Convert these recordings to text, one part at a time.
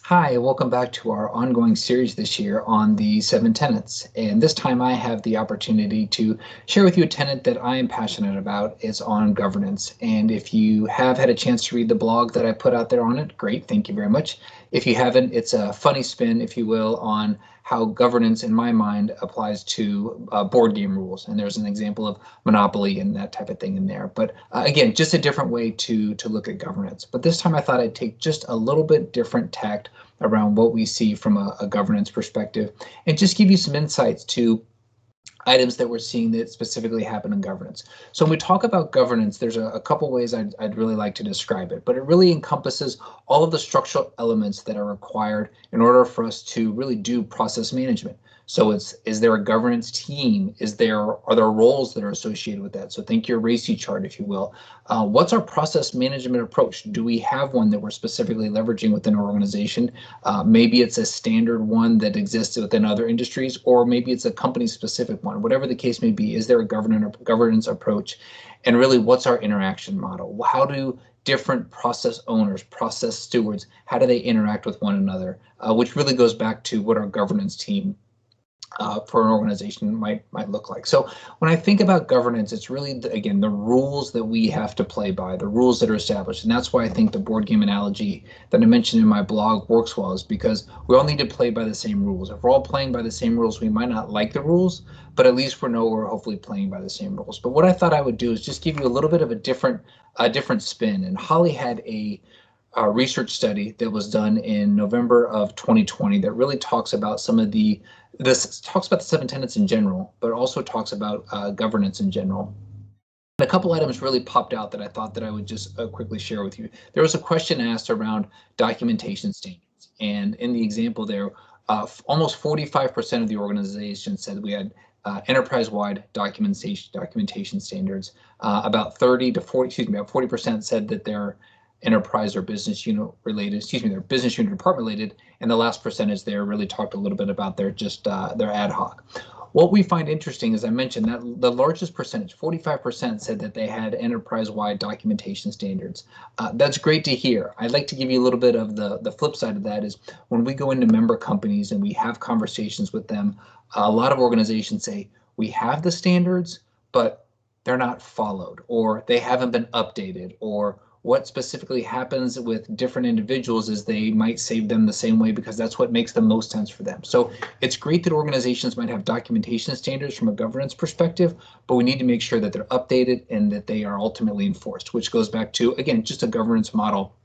Hi, welcome back to our ongoing series this year on the 7 tenets. And this time I have the opportunity to share with you a tenet that I am passionate about. It's on governance. And if you have had a chance to read the blog that I put out there on it, great, thank you very much. If you haven't, it's a funny spin, if you will, on how governance, in my mind, applies to board game rules. And there's an example of Monopoly and that type of thing in there. But again, just a different way to look at governance. But this time I thought I'd take just a little bit different tact around what we see from a governance perspective and just give you some insights to items that we're seeing that specifically happen in governance. So when we talk about governance, there's a couple ways I'd really like to describe it, but it really encompasses all of the structural elements that are required in order for us to really do process management. So is there a governance team? Are there roles that are associated with that? So think your RACI chart, if you will. What's our process management approach? Do we have one that we're specifically leveraging within our organization? Maybe it's a standard one that exists within other industries, or maybe it's a company-specific one. Whatever the case may be, is there a governance approach? And really, what's our interaction model? How do different process owners, process stewards, how do they interact with one another? Which really goes back to what our governance team for an organization might look like. So when I think about governance, it's really, again, the rules that we have to play by, the rules that are established. And that's why I think the board game analogy that I mentioned in my blog works well, is because we all need to play by the same rules. If we're all playing by the same rules, we might not like the rules, but at least we know we're hopefully playing by the same rules. But what I thought I would do is just give you a little bit of a different spin. And Holly had a research study that was done in November of 2020 that really talks about this talks about the 7 tenets in general, but also talks about governance in general. And a couple items really popped out that I thought that I would just quickly share with you. There was a question asked around documentation standards, and in the example there, almost 45% of the organization said we had enterprise-wide documentation standards. About 40% said that they're enterprise or business unit related, their business unit department related, and the last percentage there really talked a little bit about their ad hoc. What we find interesting, as I mentioned, that the largest percentage, 45%, said that they had enterprise-wide documentation standards. That's great to hear. I'd like to give you a little bit of the flip side of that is when we go into member companies and we have conversations with them, a lot of organizations say, we have the standards, but they're not followed, or they haven't been updated, or what specifically happens with different individuals is they might save them the same way because that's what makes the most sense for them. So it's great that organizations might have documentation standards from a governance perspective, but we need to make sure that they're updated and that they are ultimately enforced, which goes back to, again, just a governance model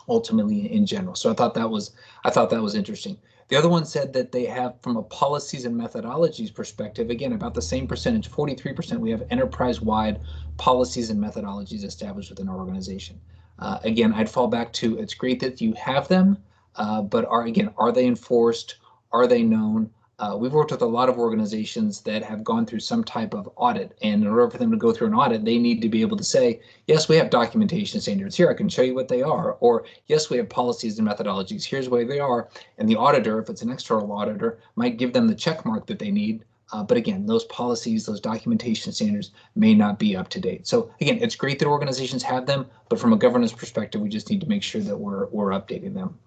ultimately in general. So I thought that was interesting. The other one said that they have, from a policies and methodologies perspective, again, about the same percentage, 43%, we have enterprise-wide policies and methodologies established within our organization. Again, I'd fall back to, it's great that you have them, but are they enforced? Are they known? We've worked with a lot of organizations that have gone through some type of audit, and in order for them to go through an audit, they need to be able to say, yes, we have documentation standards here, I can show you what they are, or yes, we have policies and methodologies, here's where they are, and the auditor, if it's an external auditor, might give them the check mark that they need. But again, those policies, those documentation standards may not be up to date. So again, it's great that organizations have them, but from a governance perspective, we just need to make sure that we're updating them.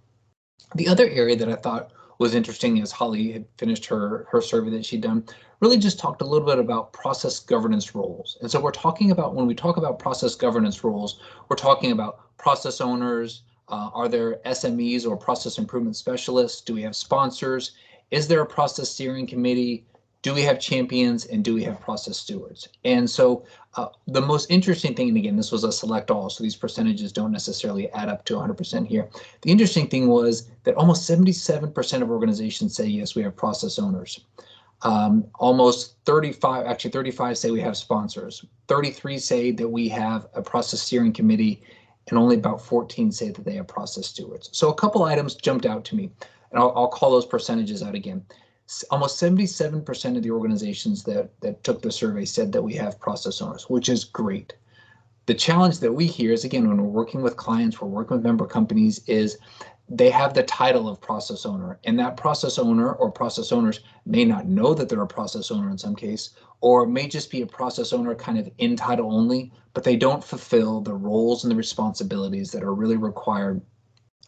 The other area that I thought was interesting as Holly had finished her survey that she'd done, really just talked a little bit about process governance roles. And so we're talking about, when we talk about process governance roles, we're talking about process owners. Are there SMEs or process improvement specialists? Do we have sponsors? Is there a process steering committee? Do we have champions, and do we have process stewards? And so the most interesting thing, and again, this was a select all, so these percentages don't necessarily add up to 100% here. The interesting thing was that almost 77% of organizations say, yes, we have process owners. Almost 35 say we have sponsors. 33 say that we have a process steering committee, and only about 14 say that they have process stewards. So a couple items jumped out to me, and I'll call those percentages out again. Almost 77% of the organizations that took the survey said that we have process owners, which is great. The challenge that we hear is, again, when we're working with clients, we're working with member companies, is they have the title of process owner, and that process owner or process owners may not know that they're a process owner in some case, or may just be a process owner kind of in title only, but they don't fulfill the roles and the responsibilities that are really required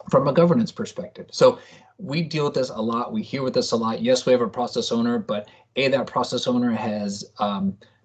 from a governance perspective. So we deal with this a lot. We hear with this a lot. Yes, we have a process owner, but that process owner has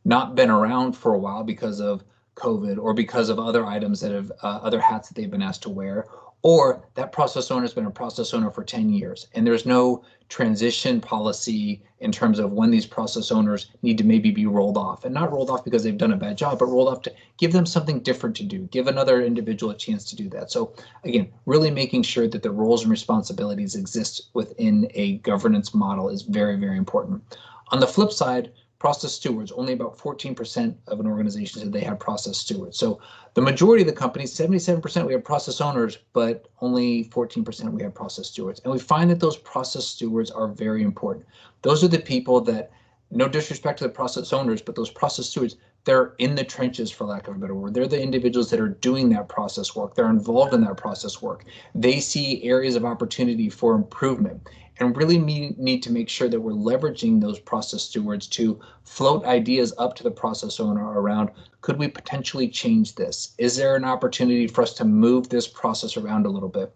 not been around for a while because of COVID or because of other items that have other hats that they've been asked to wear, or that process owner has been a process owner for 10 years and there's no transition policy in terms of when these process owners need to maybe be rolled off, and not rolled off because they've done a bad job, but rolled off to give them something different to do, give another individual a chance to do that. So again, really making sure that the roles and responsibilities exist within a governance model is very, very important. On the flip side, process stewards, only about 14% of an organization said they have process stewards. So the majority of the companies, 77%, we have process owners, but only 14% we have process stewards. And we find that those process stewards are very important. Those are the people that, no disrespect to the process owners, but those process stewards, they're in the trenches, for lack of a better word. They're the individuals that are doing that process work. They're involved in that process work. They see areas of opportunity for improvement, and really need to make sure that we're leveraging those process stewards to float ideas up to the process owner around, could we potentially change this? Is there an opportunity for us to move this process around a little bit?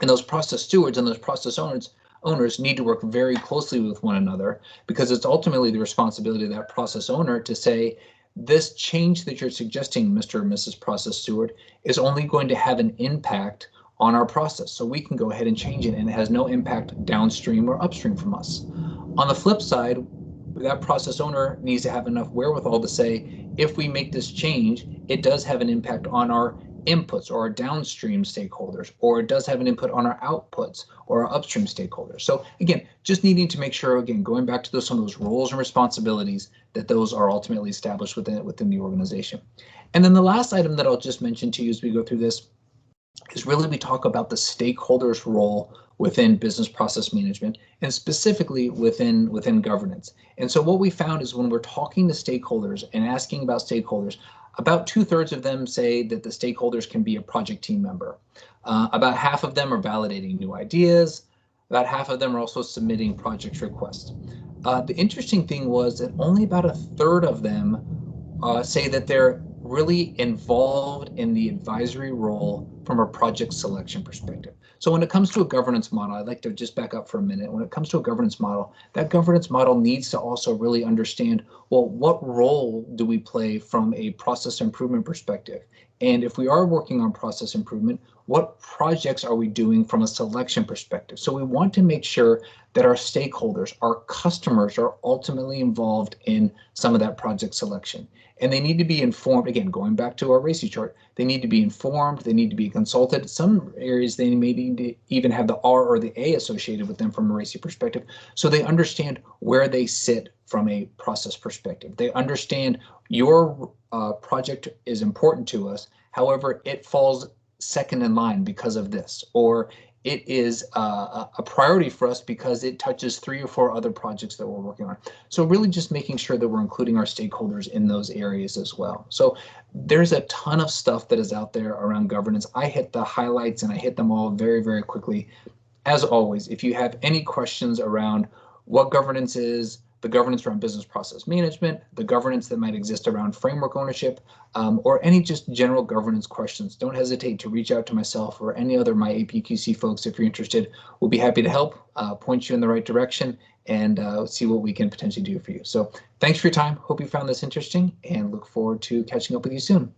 And those process stewards and those process owners need to work very closely with one another, because it's ultimately the responsibility of that process owner to say, this change that you're suggesting, Mr. or Mrs. Process Steward, is only going to have an impact on our process. So we can go ahead and change it, and it has no impact downstream or upstream from us. On the flip side, that process owner needs to have enough wherewithal to say, if we make this change, it does have an impact on our inputs or our downstream stakeholders, or it does have an input on our outputs or our upstream stakeholders. So again, just needing to make sure, again, going back to some of those roles and responsibilities, that those are ultimately established within the organization. And then the last item that I'll just mention to you as we go through this is really we talk about the stakeholders' role within business process management, and specifically within governance. And so what we found is when we're talking to stakeholders and asking about stakeholders, about 2/3 of them say that the stakeholders can be a project team member. About half of them are validating new ideas. About half of them are also submitting project requests. The interesting thing was that only about 1/3 of them say that they're really involved in the advisory role from a project selection perspective. So when it comes to a governance model, I'd like to just back up for a minute. When it comes to a governance model, that governance model needs to also really understand, well, what role do we play from a process improvement perspective? And if we are working on process improvement, what projects are we doing from a selection perspective? So we want to make sure that our stakeholders, our customers, are ultimately involved in some of that project selection. And they need to be informed, again, going back to our RACI chart, they need to be informed, they need to be consulted. Some areas they may need to even have the R or the A associated with them from a RACI perspective, so they understand where they sit from a process perspective. They understand your project is important to us, however, it falls second in line because of this, or it is a priority for us because it touches 3 or 4 other projects that we're working on. So really just making sure that we're including our stakeholders in those areas as well. So there's a ton of stuff that is out there around governance. I hit the highlights and I hit them all very, very quickly. As always, if you have any questions around what governance is, the governance around business process management, the governance that might exist around framework ownership, or any just general governance questions, don't hesitate to reach out to myself or any other of my APQC folks if you're interested. We'll be happy to help, point you in the right direction, and see what we can potentially do for you. So thanks for your time. Hope you found this interesting, and look forward to catching up with you soon.